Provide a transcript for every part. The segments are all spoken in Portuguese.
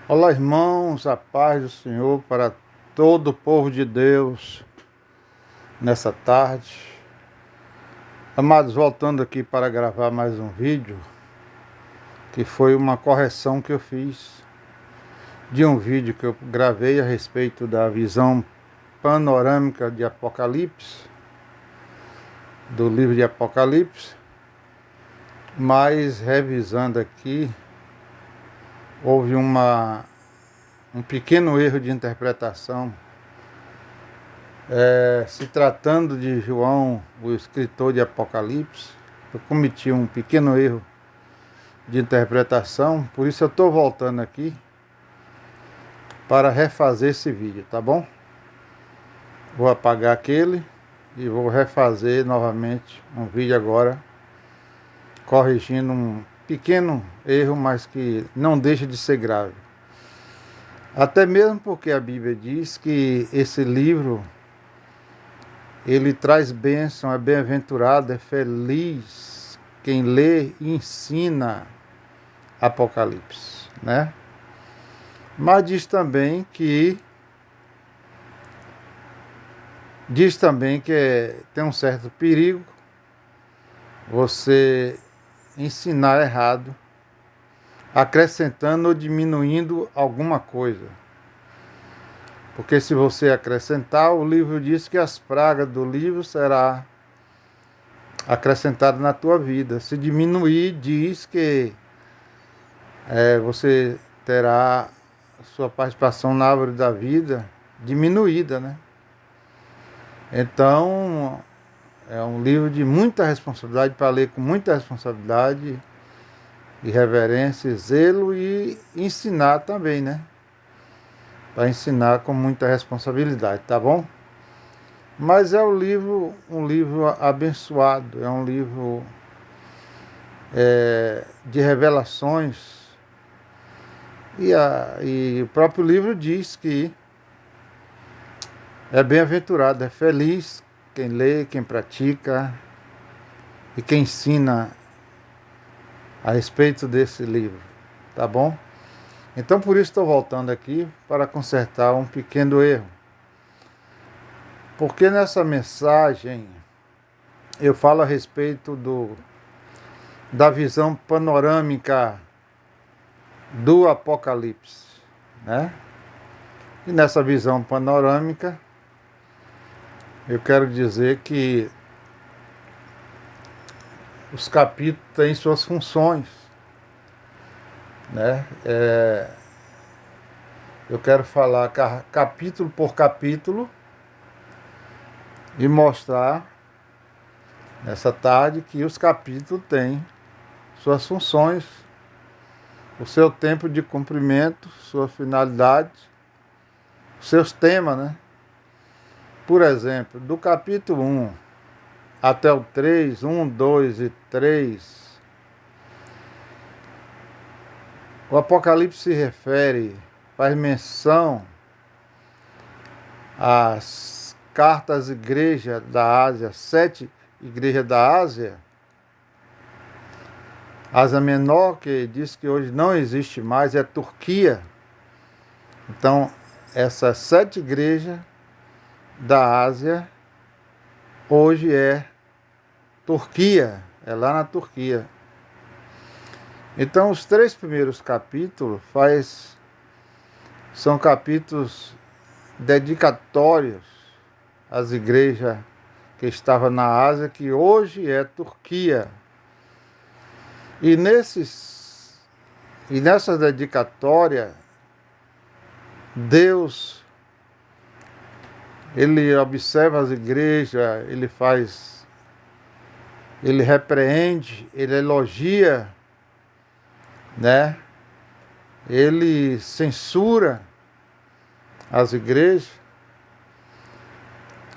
Olá, irmãos, a paz do Senhor para todo o povo de Deus nessa tarde. Amados, voltando aqui para gravar mais um vídeo, que foi uma correção que eu fiz de um vídeo que eu gravei a respeito da visão panorâmica de Apocalipse, do livro de Apocalipse, mas revisando aqui, houve um pequeno erro de interpretação. Se tratando de João, o escritor de Apocalipse, eu cometi um pequeno erro de interpretação, por isso eu estou voltando aqui para refazer esse vídeo, tá bom? Vou apagar aquele e vou refazer novamente um vídeo agora, corrigindo um pequeno erro, mas que não deixa de ser grave. Até mesmo porque a Bíblia diz que esse livro ele traz bênção, é bem-aventurado, é feliz quem lê e ensina Apocalipse, né? Mas diz também que tem um certo perigo você ensinar errado, acrescentando ou diminuindo alguma coisa. Porque se você acrescentar, o livro diz que as pragas do livro será acrescentada na tua vida. Se diminuir, diz que você terá sua participação na árvore da vida diminuída, né? Então, é um livro de muita responsabilidade, para ler com muita responsabilidade e reverência e zelo, e ensinar também, né? Para ensinar com muita responsabilidade, tá bom? Mas é um livro abençoado, é um livro de revelações. E o próprio livro diz que é bem-aventurado, é feliz quem lê, quem pratica e quem ensina a respeito desse livro, tá bom? Então por isso estou voltando aqui para consertar um pequeno erro. Porque nessa mensagem eu falo a respeito da visão panorâmica do Apocalipse, né? E nessa visão panorâmica eu quero dizer que os capítulos têm suas funções, né? Eu quero falar capítulo por capítulo e mostrar nessa tarde que os capítulos têm suas funções, o seu tempo de cumprimento, sua finalidade, seus temas, né? Por exemplo, do capítulo 1 até o 3, 1, 2 e 3, o Apocalipse se refere, faz menção às cartas às igrejas da Ásia, 7 igrejas da Ásia. Ásia Menor, que diz que hoje não existe mais, é Turquia. Então, essas 7 igrejas da Ásia hoje é Turquia, é lá na Turquia. Então, os 3 primeiros capítulos são capítulos dedicatórios às igrejas que estavam na Ásia, que hoje é Turquia. E nessa dedicatória, Deus, ele observa as igrejas, ele repreende, ele elogia, né? Ele censura as igrejas.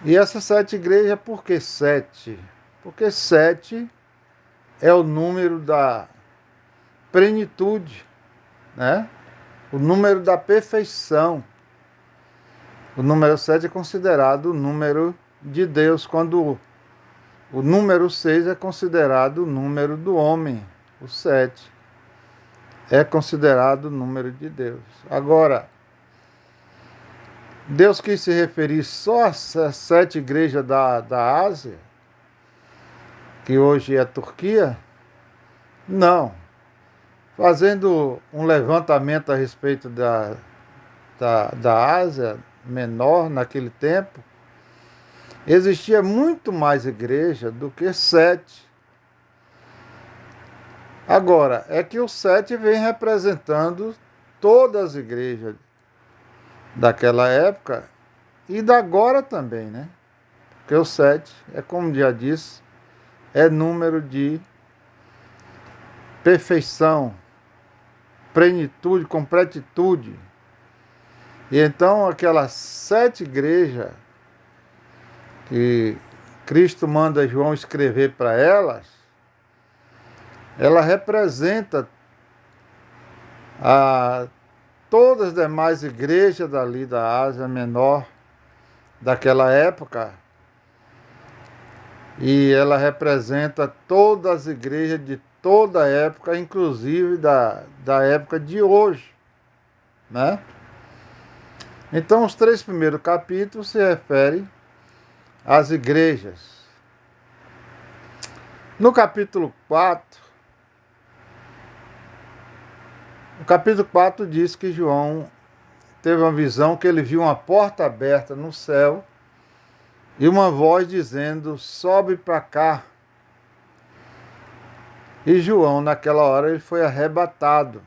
E essas 7 igrejas, por que 7? Porque 7 é o número da plenitude, né? O número da perfeição. O número 7 é considerado o número de Deus, quando o número 6 é considerado o número do homem, o 7. é considerado o número de Deus. Agora, Deus quis se referir só às 7 igrejas da Ásia, que hoje é a Turquia? Não. Fazendo um levantamento a respeito da Ásia Menor naquele tempo, existia muito mais igreja do que 7. Agora, é que o 7 vem representando todas as igrejas daquela época e da agora também, né? Porque o 7 é, como já disse, é número de perfeição, plenitude, completitude. E então aquelas 7 igrejas que Cristo manda João escrever para elas, ela representa todas as demais igrejas dali da Ásia Menor daquela época, e ela representa todas as igrejas de toda a época, inclusive da época de hoje, né? Então os 3 primeiros capítulos se referem às igrejas. No capítulo 4, o capítulo 4 diz que João teve uma visão que ele viu uma porta aberta no céu e uma voz dizendo: sobe para cá. E João, naquela hora, ele foi arrebatado.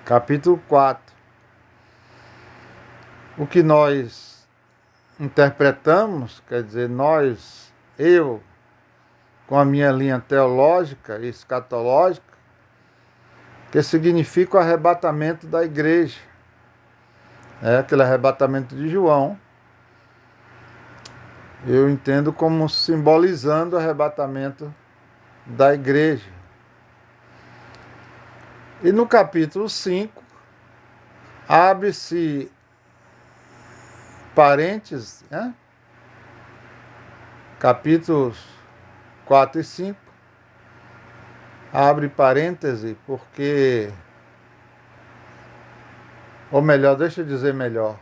Capítulo 4. O que nós interpretamos, quer dizer, eu, com a minha linha teológica e escatológica, que significa o arrebatamento da igreja. É aquele arrebatamento de João. Eu entendo como simbolizando o arrebatamento da igreja. E no capítulo 5, abre-se parênteses, né? Capítulos 4 e 5, abre parêntese, porque, ou melhor, deixa eu dizer melhor.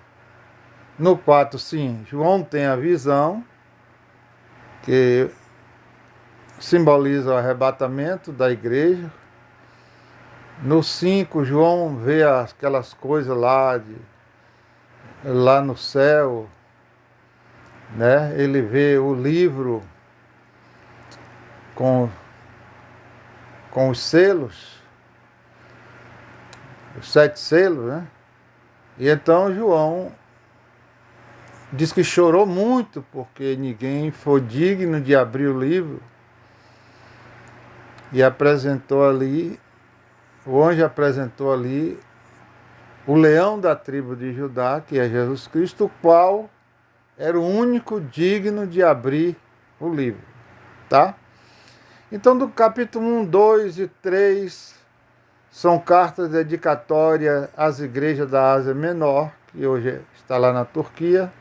No 4, sim, João tem a visão, que simboliza o arrebatamento da igreja. No 5, João vê aquelas coisas lá no céu, né? Ele vê o livro com os selos, os 7 selos, né? E então João diz que chorou muito porque ninguém foi digno de abrir o livro, e apresentou ali, o anjo apresentou ali o leão da tribo de Judá, que é Jesus Cristo, o qual era o único digno de abrir o livro, tá? Então, do capítulo 1, 2 e 3 são cartas dedicatórias às igrejas da Ásia Menor, que hoje está lá na Turquia.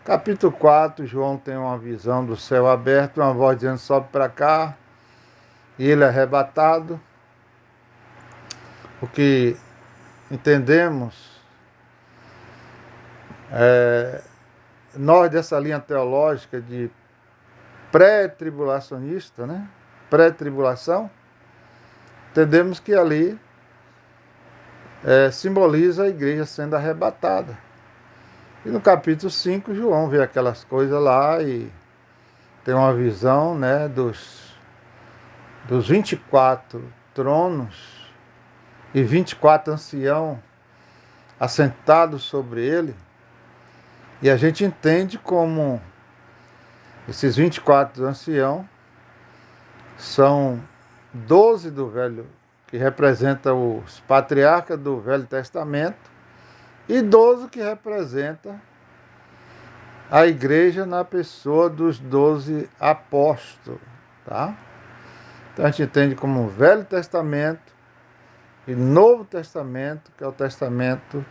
Capítulo 4, João tem uma visão do céu aberto, uma voz dizendo: sobe para cá, e ele é arrebatado. O que entendemos, nós dessa linha teológica de pré-tribulacionista, né? Pré-tribulação, entendemos que ali simboliza a igreja sendo arrebatada. E no capítulo 5, João vê aquelas coisas lá e tem uma visão, né, dos 24 tronos e 24 anciãos assentados sobre ele. E a gente entende como esses 24 anciãos são 12 do Velho, que representam os patriarcas do Velho Testamento, e 12 que representa a igreja na pessoa dos 12 apóstolos, tá? Então a gente entende como o Velho Testamento e Novo Testamento, que é o testamento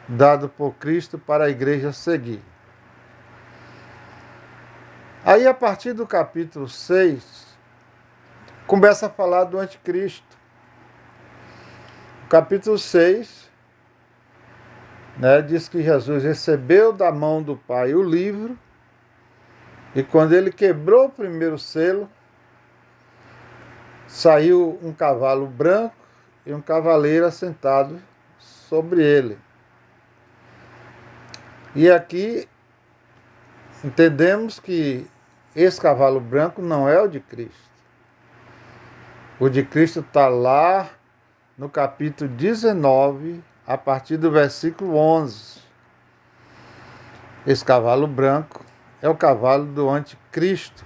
dado por Cristo para a igreja seguir. Aí, a partir do capítulo 6, começa a falar do anticristo. capítulo 6, né, diz que Jesus recebeu da mão do Pai o livro, e quando ele quebrou o primeiro selo, saiu um cavalo branco e um cavaleiro assentado sobre ele. E aqui entendemos que esse cavalo branco não é o de Cristo. O de Cristo está lá no capítulo 19, a partir do versículo 11. Esse cavalo branco é o cavalo do anticristo,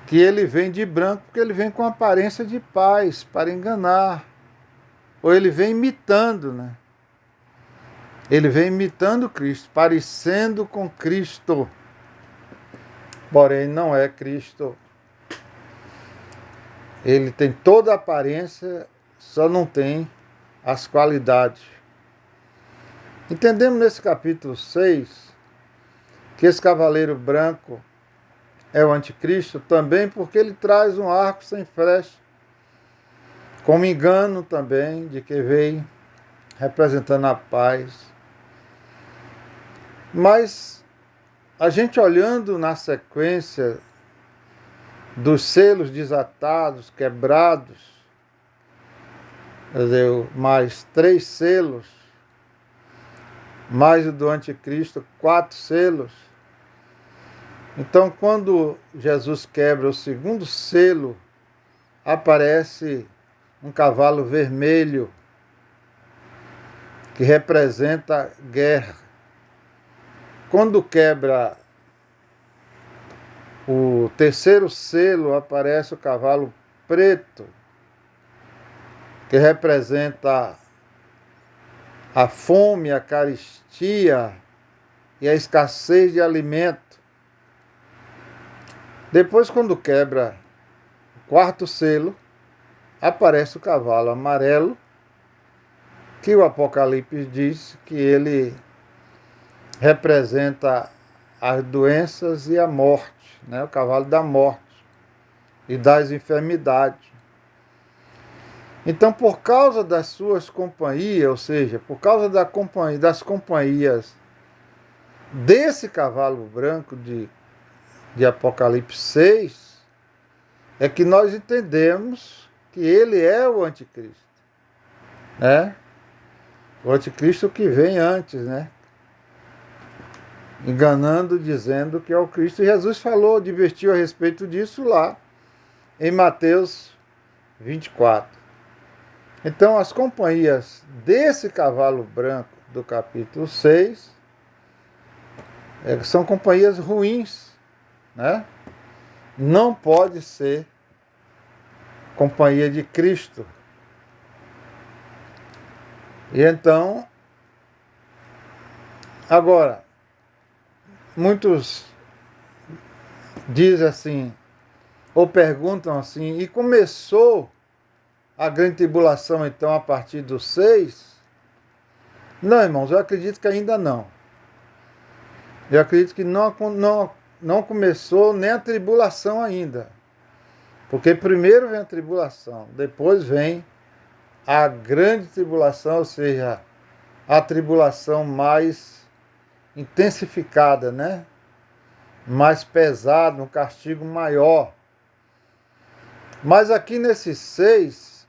que ele vem de branco porque ele vem com aparência de paz para enganar. Ou ele vem imitando, né? Ele vem imitando Cristo, parecendo com Cristo, porém não é Cristo. Ele tem toda a aparência, só não tem as qualidades. Entendemos nesse capítulo 6 que esse cavaleiro branco é o anticristo também porque ele traz um arco sem flecha, como engano também de que veio representando a paz. Mas a gente olhando na sequência dos selos desatados, quebrados, quer dizer, mais 3 selos, mais o do anticristo, 4 selos. Então, quando Jesus quebra o segundo selo, aparece um cavalo vermelho que representa guerra. Quando quebra o terceiro selo, aparece o cavalo preto, que representa a fome, a carestia e a escassez de alimento. Depois, quando quebra o quarto selo, aparece o cavalo amarelo, que o Apocalipse diz que ele representa as doenças e a morte, né? O cavalo da morte e das enfermidades. Então, por causa das suas companhias, ou seja, por causa das companhias desse cavalo branco de Apocalipse 6, é que nós entendemos que ele é o anticristo, né? O anticristo que vem antes, né? Enganando, dizendo que é o Cristo. E Jesus falou, advertiu a respeito disso lá em Mateus 24. Então, as companhias desse cavalo branco do capítulo 6 são companhias ruins, né? Não pode ser companhia de Cristo. E então, agora, muitos dizem assim, ou perguntam assim, e começou a grande tribulação então a partir do 6? Não, irmãos, eu acredito que ainda não. Eu acredito que não começou nem a tribulação ainda. Porque primeiro vem a tribulação, depois vem a grande tribulação, ou seja, a tribulação mais intensificada, né? Mais pesada, um castigo maior. Mas aqui nesses 6,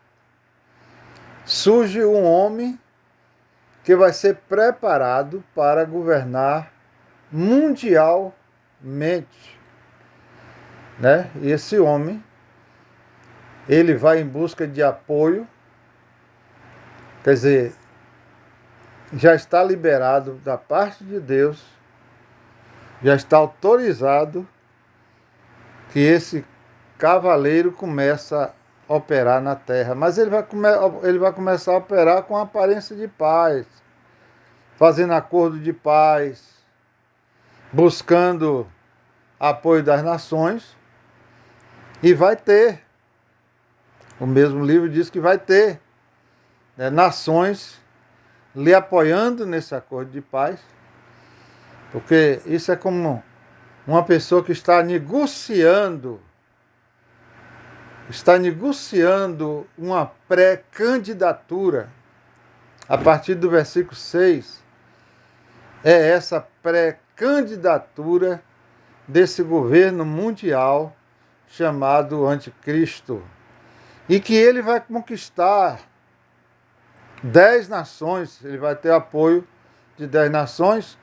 surge um homem que vai ser preparado para governar mundialmente, né? E esse homem, ele vai em busca de apoio, quer dizer, já está liberado da parte de Deus, já está autorizado que esse cavaleiro começa a operar na terra. Mas ele vai começar a operar com aparência de paz, fazendo acordo de paz, buscando apoio das nações, e vai ter. O mesmo livro diz que vai ter, né, nações lhe apoiando nesse acordo de paz, porque isso é como uma pessoa que está negociando está negociando uma pré-candidatura. A partir do versículo 6, é essa pré-candidatura desse governo mundial chamado Anticristo. E que ele vai conquistar 10 nações, ele vai ter apoio de 10 nações.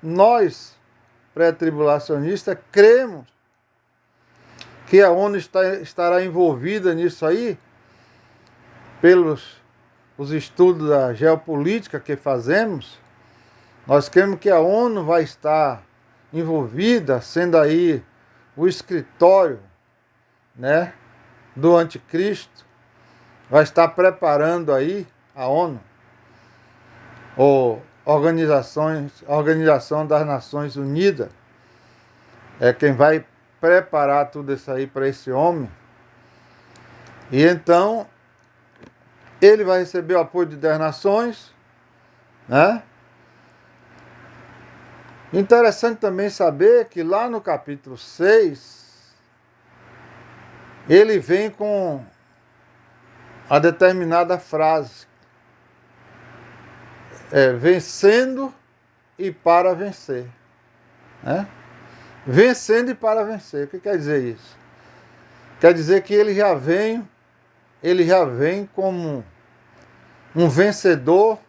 Nós, pré-tribulacionistas, cremos que a ONU estará envolvida nisso aí, pelos os estudos da geopolítica que fazemos. Nós cremos que a ONU vai estar envolvida, sendo aí o escritório, né, do Anticristo, vai estar preparando aí a ONU, ou Organização das Nações Unidas, é quem vai preparar tudo isso aí para esse homem. E então ele vai receber o apoio de 10 nações, né? Interessante também saber que lá no capítulo 6, ele vem com a determinada frase, vencendo e para vencer, né? Vencendo e para vencer. O que quer dizer isso? Quer dizer que ele já vem como um vencedor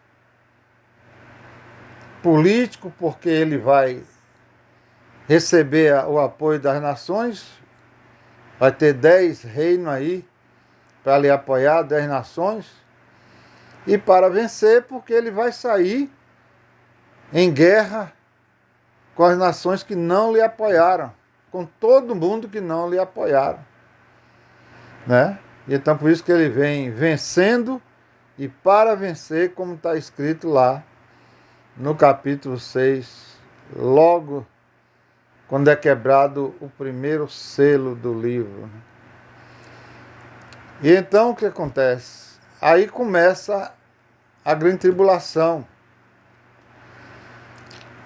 político, porque ele vai receber o apoio das nações, vai ter 10 reinos aí para lhe apoiar, 10 nações, e para vencer, porque ele vai sair em guerra com as nações que não lhe apoiaram, com todo mundo que não lhe apoiaram, né? E então por isso que ele vem vencendo e para vencer, como está escrito lá no capítulo 6, logo quando é quebrado o primeiro selo do livro. E então o que acontece? Aí começa a grande tribulação.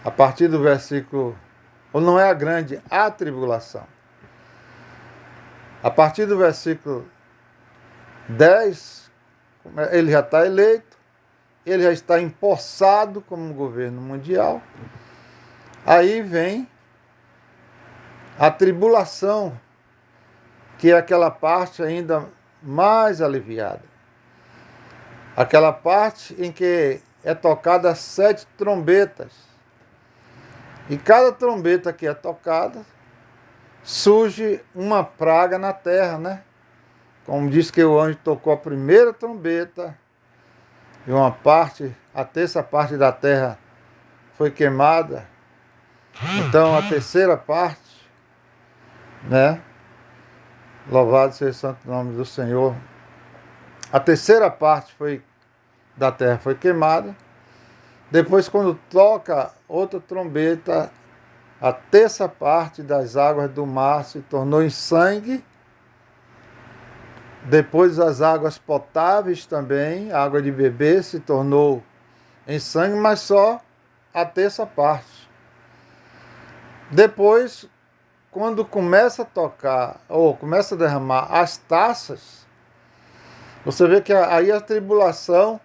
A partir do versículo, ou não é a grande, a tribulação. A partir do versículo 10, ele já está eleito, ele já está empossado como governo mundial. Aí vem a tribulação, que é aquela parte ainda mais aliviada. Aquela parte em que é tocada 7 trombetas. E cada trombeta que é tocada, surge uma praga na terra, né? Como diz que o anjo tocou a primeira trombeta, e a terça parte da terra foi queimada. Então a terceira parte, né? Louvado seja o santo nome do Senhor. A terceira parte da terra foi queimada. Depois, quando toca outra trombeta, a terça parte das águas do mar se tornou em sangue. Depois as águas potáveis também, a água de beber, se tornou em sangue, mas só a terça parte. Depois, quando começa a tocar, ou começa a derramar as taças, você vê que aí a tribulação,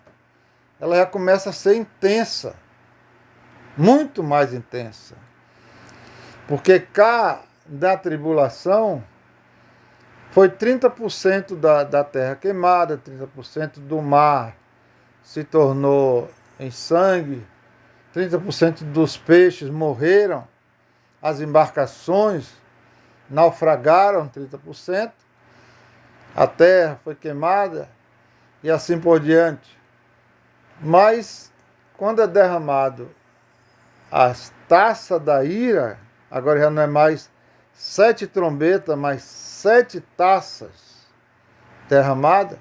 ela já começa a ser intensa, muito mais intensa. Porque cá da tribulação foi 30% da terra queimada, 30% do mar se tornou em sangue, 30% dos peixes morreram, as embarcações naufragaram 30%, a terra foi queimada e assim por diante. Mas quando é derramado as taças da ira, agora já não é mais 7 trombetas, mas 7 taças derramadas,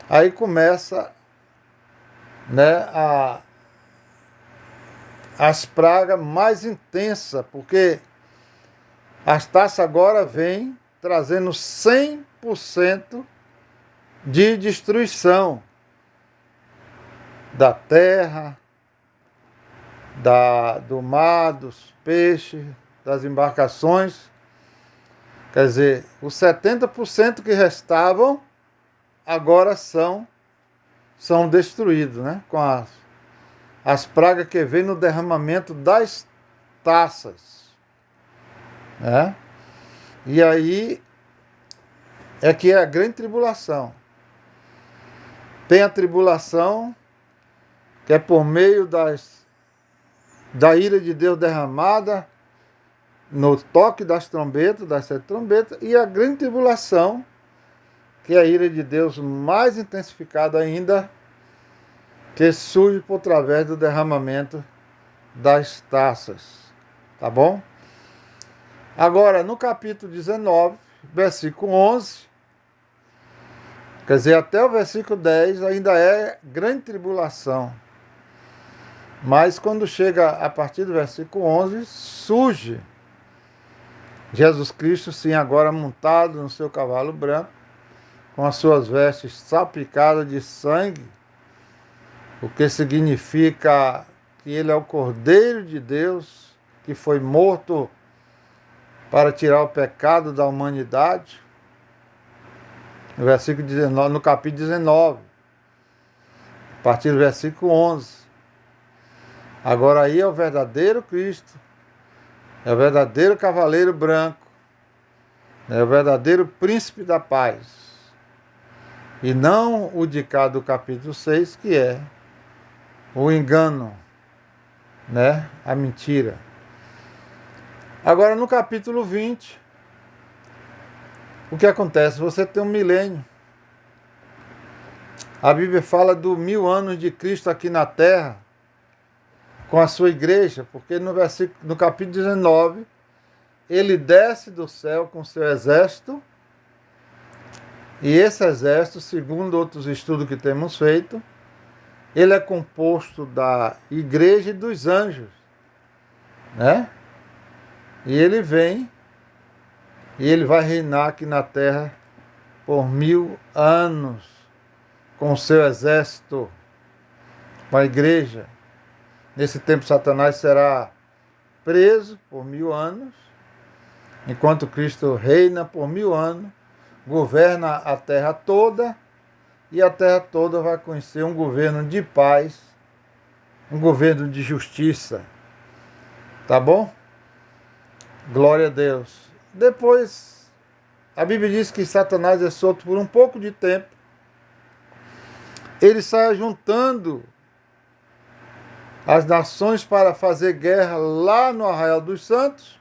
aí começa, né, as pragas mais intensas, porque as taças agora vêm trazendo 100% de destruição da terra, do mar, dos peixes, das embarcações. Quer dizer, os 70% que restavam agora são destruídos, né? Com as pragas que vêm no derramamento das taças. Né? E aí é que é a grande tribulação. Tem a tribulação que é por meio da ira de Deus derramada no toque das trombetas, das 7 trombetas, e a grande tribulação, que é a ira de Deus mais intensificada ainda, que surge por través do derramamento das taças. Tá bom? Agora, no capítulo 19, versículo 11, quer dizer, até o versículo 10 ainda é grande tribulação. Mas quando chega a partir do versículo 11, surge Jesus Cristo, sim, agora montado no seu cavalo branco, com as suas vestes salpicadas de sangue, o que significa que ele é o Cordeiro de Deus, que foi morto para tirar o pecado da humanidade. No versículo 19, no capítulo 19, a partir do versículo 11. Agora aí é o verdadeiro Cristo, é o verdadeiro cavaleiro branco, é o verdadeiro príncipe da paz. E não o de cá do capítulo 6, que é o engano, né? A mentira. Agora no capítulo 20, o que acontece? Você tem um milênio. A Bíblia fala do 1000 anos de Cristo aqui na terra, com a sua igreja, porque no capítulo 19, ele desce do céu com seu exército, e esse exército, segundo outros estudos que temos feito, ele é composto da igreja e dos anjos, né? E ele vem, e ele vai reinar aqui na terra por 1000 anos, com o seu exército, com a igreja. Nesse tempo, Satanás será preso por 1000 anos, enquanto Cristo reina por 1000 anos, governa a terra toda, e a terra toda vai conhecer um governo de paz, um governo de justiça. Tá bom? Glória a Deus. Depois, a Bíblia diz que Satanás é solto por um pouco de tempo. Ele sai juntando as nações para fazer guerra lá no Arraial dos Santos,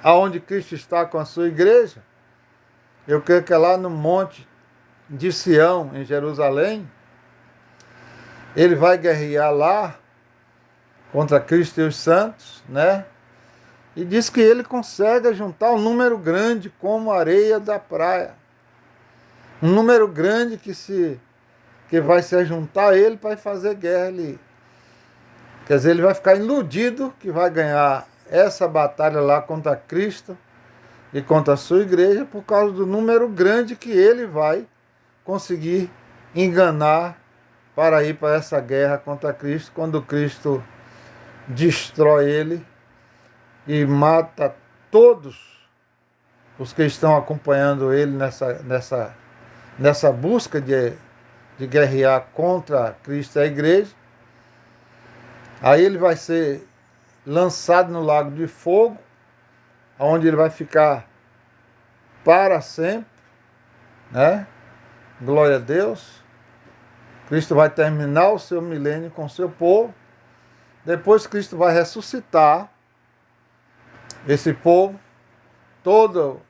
aonde Cristo está com a sua igreja. Eu creio que é lá no monte de Sião, em Jerusalém. Ele vai guerrear lá contra Cristo e os santos, né? E diz que ele consegue juntar um número grande como a areia da praia. Um número grande que vai se juntar a ele para fazer guerra ali. Quer dizer, ele vai ficar iludido que vai ganhar essa batalha lá contra Cristo e contra a sua igreja por causa do número grande que ele vai conseguir enganar para ir para essa guerra contra Cristo, quando Cristo destrói ele e mata todos os que estão acompanhando ele nessa busca de guerrear contra Cristo e a igreja. Aí ele vai ser lançado no lago de fogo, onde ele vai ficar para sempre, né? Glória a Deus. Cristo vai terminar o seu milênio com o seu povo. Depois Cristo vai ressuscitar esse povo, todo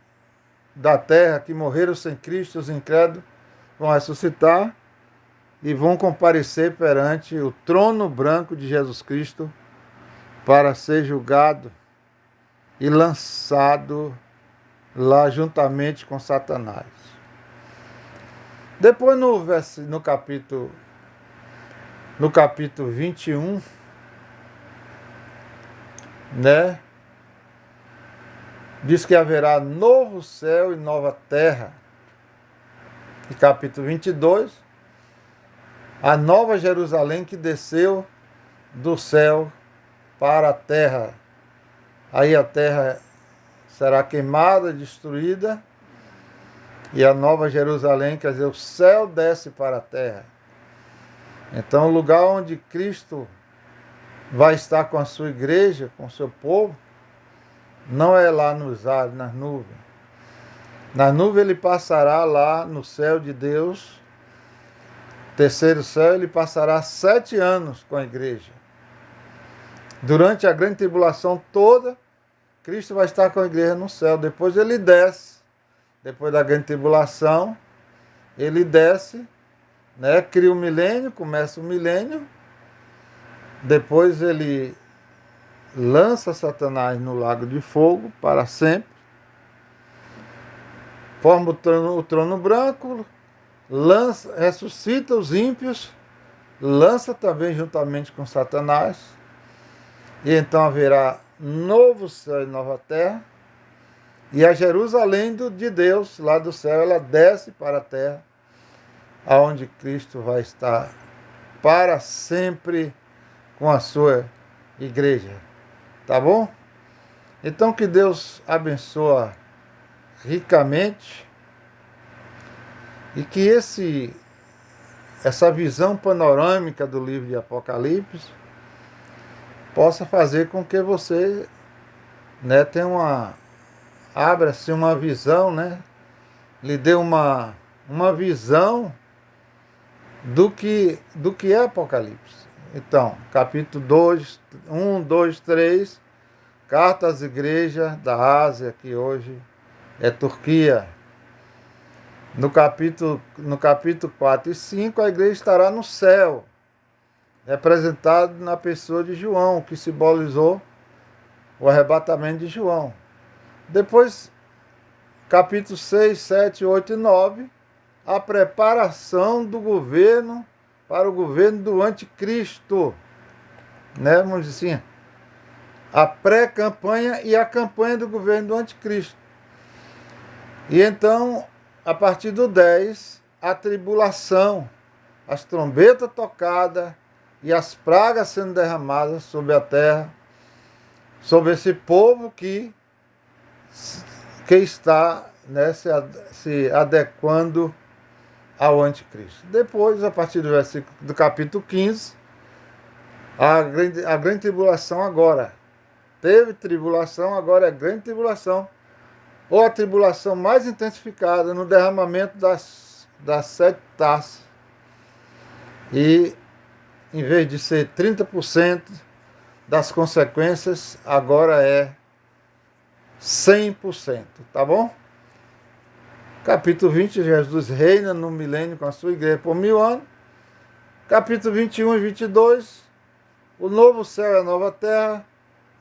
da terra que morreram sem Cristo, os incrédulos, vão ressuscitar e vão comparecer perante o trono branco de Jesus Cristo para ser julgado e lançado lá juntamente com Satanás. Depois no capítulo 21, né? Diz que haverá novo céu e nova terra. E capítulo 22, a nova Jerusalém que desceu do céu para a terra. Aí a terra será queimada, destruída, e a nova Jerusalém, quer dizer, o céu desce para a terra. Então, o lugar onde Cristo vai estar com a sua igreja, com o seu povo, não é lá nos ares, nas nuvens. Na nuvem ele passará lá no céu de Deus, terceiro céu, ele passará 7 anos com a igreja. Durante a grande tribulação toda, Cristo vai estar com a igreja no céu. Depois ele desce. Depois da grande tribulação, ele desce, né? Cria o milênio, começa o milênio. Depois ele lança Satanás no lago de fogo para sempre. Forma o trono branco, ressuscita os ímpios, lança também juntamente com Satanás. E então haverá novo céu e nova terra. E a Jerusalém de Deus, lá do céu, ela desce para a terra, aonde Cristo vai estar para sempre com a sua igreja. Tá bom? Então que Deus abençoe ricamente e que essa visão panorâmica do livro de Apocalipse possa fazer com que você, né, tenha abra-se uma visão, né? Lhe dê uma visão do que é Apocalipse. Então, capítulo 2, 1, 2, 3, carta às igrejas da Ásia, que hoje é Turquia. No capítulo 4 e 5, a igreja estará no céu, representado na pessoa de João, que simbolizou o arrebatamento de João. Depois, capítulo 6, 7, 8 e 9, a preparação do governo para o governo do anticristo. Né? Vamos dizer assim, a pré-campanha e a campanha do governo do anticristo. E então, a partir do 10, a tribulação, as trombetas tocadas e as pragas sendo derramadas sobre a terra, sobre esse povo que está, né, se adequando ao anticristo. Depois, a partir do capítulo 15, a grande tribulação agora. Teve tribulação, agora é grande tribulação. Ou a tribulação mais intensificada no derramamento das 7 taças. E, em vez de ser 30% das consequências, agora é 100%, tá bom? Capítulo 20, Jesus reina no milênio com a sua igreja por 1000 anos. Capítulo 21 e 22, o novo céu e a nova terra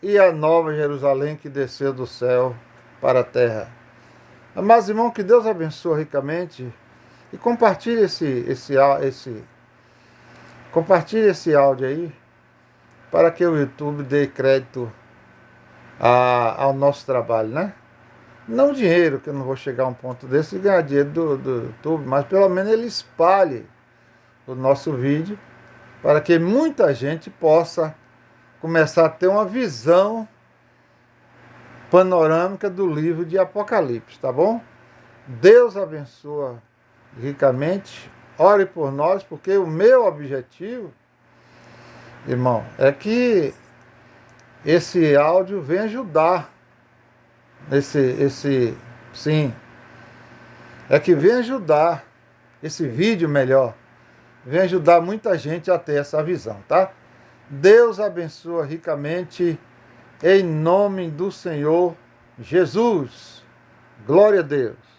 e a nova Jerusalém que desceu do céu para a terra. Amados irmãos, que Deus abençoe ricamente e compartilhe compartilhe esse áudio aí para que o YouTube dê crédito ao nosso trabalho, né? Não dinheiro, que eu não vou chegar a um ponto desse e ganhar dinheiro do YouTube, mas pelo menos ele espalhe o nosso vídeo para que muita gente possa começar a ter uma visão panorâmica do livro de Apocalipse, tá bom? Deus abençoe ricamente, ore por nós, porque o meu objetivo, irmão, é que esse áudio venha ajudar, que venha ajudar, esse vídeo melhor, venha ajudar muita gente a ter essa visão, tá? Deus abençoe ricamente, em nome do Senhor Jesus. Glória a Deus.